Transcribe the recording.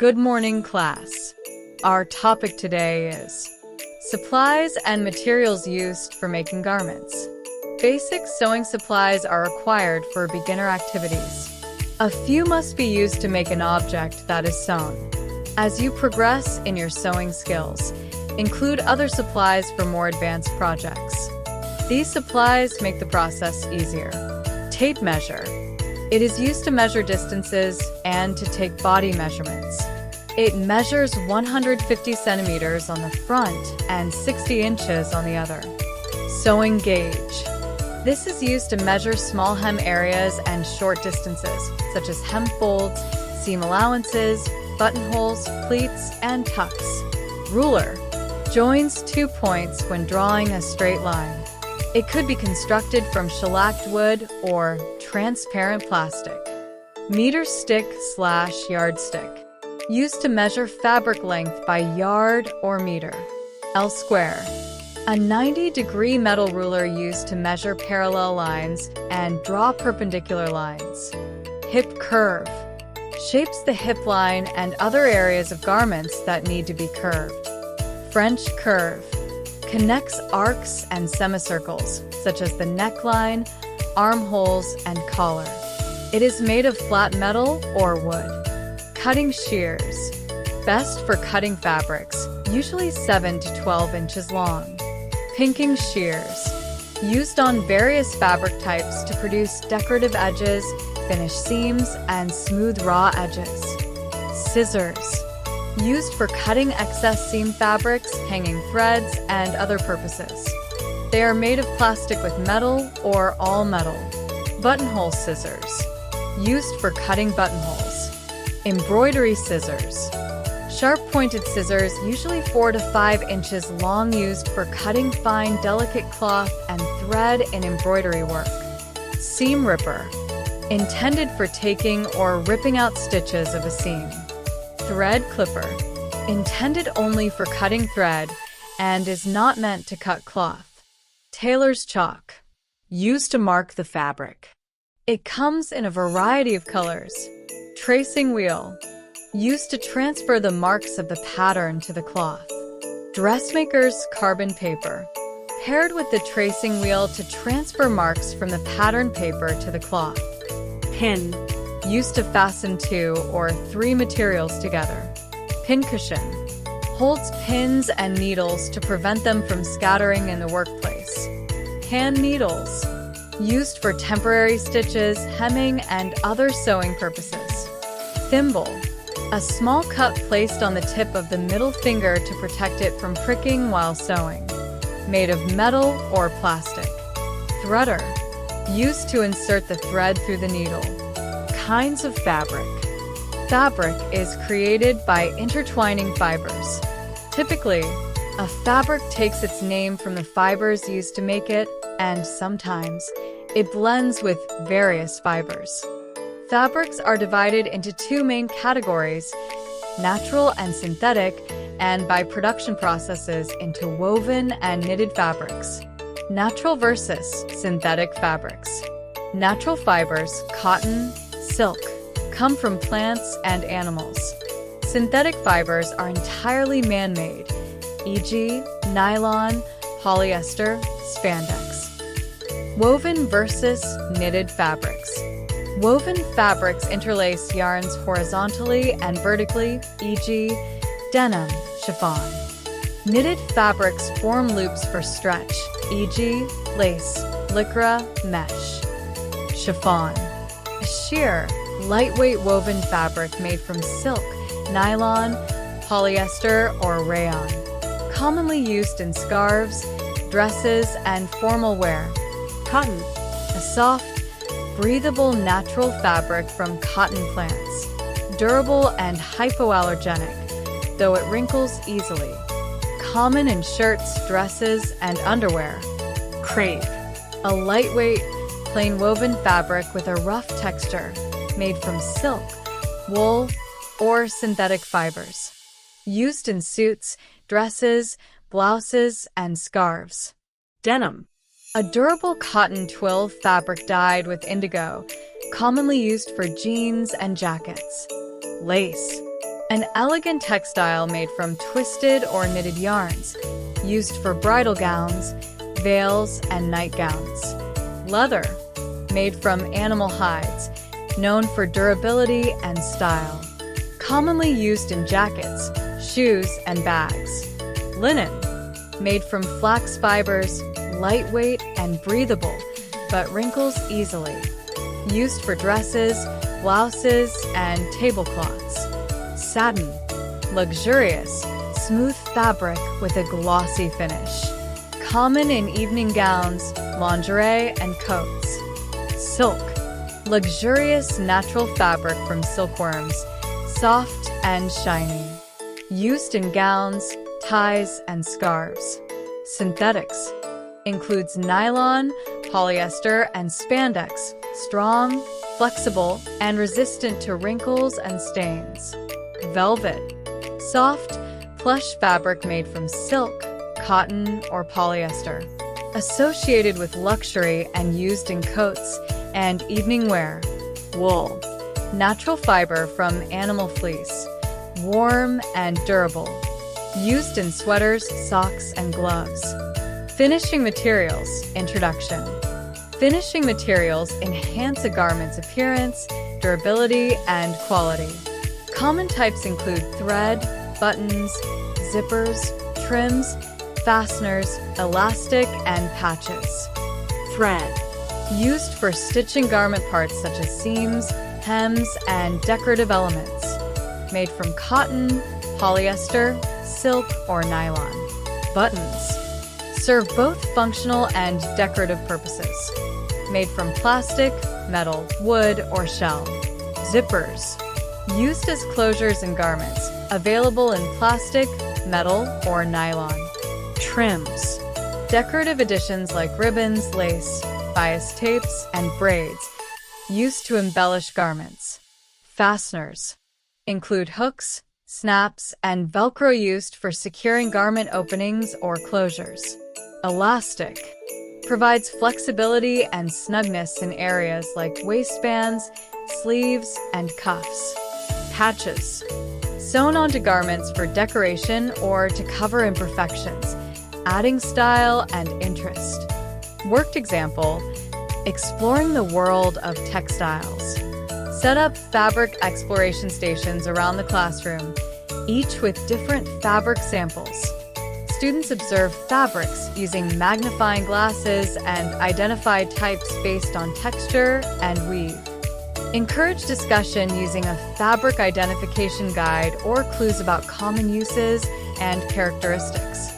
Good morning, class. Our topic today is supplies and materials used for making garments. Basic sewing supplies are required for beginner activities. A few must be used to make an object that is sewn. As you progress in your sewing skills, include other supplies for more advanced projects. These supplies make the process easier. Tape measure. It is used to measure distances and to take body measurements. It measures 150 centimeters on the front and 60 inches on the other. Sewing gauge. This is used to measure small hem areas and short distances, such as hem folds, seam allowances, buttonholes, pleats, and tucks. Ruler. Joins 2 points when drawing a straight line. It could be constructed from shellacked wood or transparent plastic. Meter stick/yardstick. Used to measure fabric length by yard or meter. L-square. A 90-degree metal ruler used to measure parallel lines and draw perpendicular lines. Hip curve. Shapes the hip line and other areas of garments that need to be curved. French curve. Connects arcs and semicircles, such as the neckline, armholes, and collar. It is made of flat metal or wood. Cutting shears. Best for cutting fabrics, usually 7 to 12 inches long. Pinking shears. Used on various fabric types to produce decorative edges, finish seams, and smooth raw edges. Scissors. Used for cutting excess seam fabrics, hanging threads, and other purposes. They are made of plastic with metal or all metal. Buttonhole scissors. Used for cutting buttonholes. Embroidery scissors. Sharp-pointed scissors, usually 4 to 5 inches long, used for cutting fine, delicate cloth and thread in embroidery work. Seam ripper. Intended for taking or ripping out stitches of a seam. Thread clipper. Intended only for cutting thread and is not meant to cut cloth. Tailor's chalk. Used to mark the fabric. It comes in a variety of colors. Tracing wheel. Used to transfer the marks of the pattern to the cloth. Dressmaker's carbon paper. Paired with the tracing wheel to transfer marks from the pattern paper to the cloth. Pin. Used to fasten 2 or 3 materials together. Pincushion. Holds pins and needles to prevent them from scattering in the workplace. Hand needles. Used for temporary stitches, hemming, and other sewing purposes. Thimble. A small cup placed on the tip of the middle finger to protect it from pricking while sewing. Made of metal or plastic. Threader. Used to insert the thread through the needle. Kinds of fabric. Fabric is created by intertwining fibers. Typically, a fabric takes its name from the fibers used to make it, and sometimes it blends with various fibers. Fabrics are divided into 2 main categories, natural and synthetic, and by production processes into woven and knitted fabrics. Natural versus synthetic fabrics. Natural fibers, cotton, silk, come from plants and animals. Synthetic fibers are entirely man-made, e.g., nylon, polyester, spandex. Woven versus knitted fabrics. Woven fabrics interlace yarns horizontally and vertically, e.g., denim, chiffon. Knitted fabrics form loops for stretch, e.g., lace, lycra, mesh. Chiffon. A sheer, lightweight woven fabric made from silk, nylon, polyester, or rayon. Commonly used in scarves, dresses, and formal wear. Cotton. A soft, breathable natural fabric from cotton plants. Durable and hypoallergenic, though it wrinkles easily. Common in shirts, dresses, and underwear. Crepe. A lightweight, plain woven fabric with a rough texture, made from silk, wool, or synthetic fibers. Used in suits, dresses, blouses, and scarves. Denim. A durable cotton twill fabric dyed with indigo, commonly used for jeans and jackets. Lace. An elegant textile made from twisted or knitted yarns, used for bridal gowns, veils, and nightgowns. Leather, made from animal hides, known for durability and style. Commonly used in jackets, shoes, and bags. Linen, made from flax fibers, lightweight and breathable, but wrinkles easily. Used for dresses, blouses, and tablecloths. Satin, luxurious, smooth fabric with a glossy finish. Common in evening gowns, lingerie, and coats. Silk, luxurious natural fabric from silkworms, soft and shiny. Used in gowns, ties, and scarves. Synthetics, includes nylon, polyester, and spandex, strong, flexible, and resistant to wrinkles and stains. Velvet, soft, plush fabric made from silk, cotton, or polyester. Associated with luxury and used in coats and evening wear. Wool, natural fiber from animal fleece, warm and durable. Used in sweaters, socks, and gloves. Finishing materials. Introduction. Finishing materials enhance a garment's appearance, durability, and quality. Common types include thread, buttons, zippers, trims, fasteners, elastic, and patches. Thread. Used for stitching garment parts such as seams, hems, and decorative elements. Made from cotton, polyester, silk, or nylon. Buttons. Serve both functional and decorative purposes. Made from plastic, metal, wood, or shell. Zippers. Used as closures in garments, available in plastic, metal, or nylon. Trims. Decorative additions like ribbons, lace, bias tapes, and braids, used to embellish garments. Fasteners. Include hooks, snaps, and Velcro used for securing garment openings or closures. Elastic. Provides flexibility and snugness in areas like waistbands, sleeves, and cuffs. Patches. Sewn onto garments for decoration or to cover imperfections, adding style and interest. Worked example, exploring the world of textiles. Set up fabric exploration stations around the classroom, each with different fabric samples. Students observe fabrics using magnifying glasses and identify types based on texture and weave. Encourage discussion using a fabric identification guide or clues about common uses and characteristics.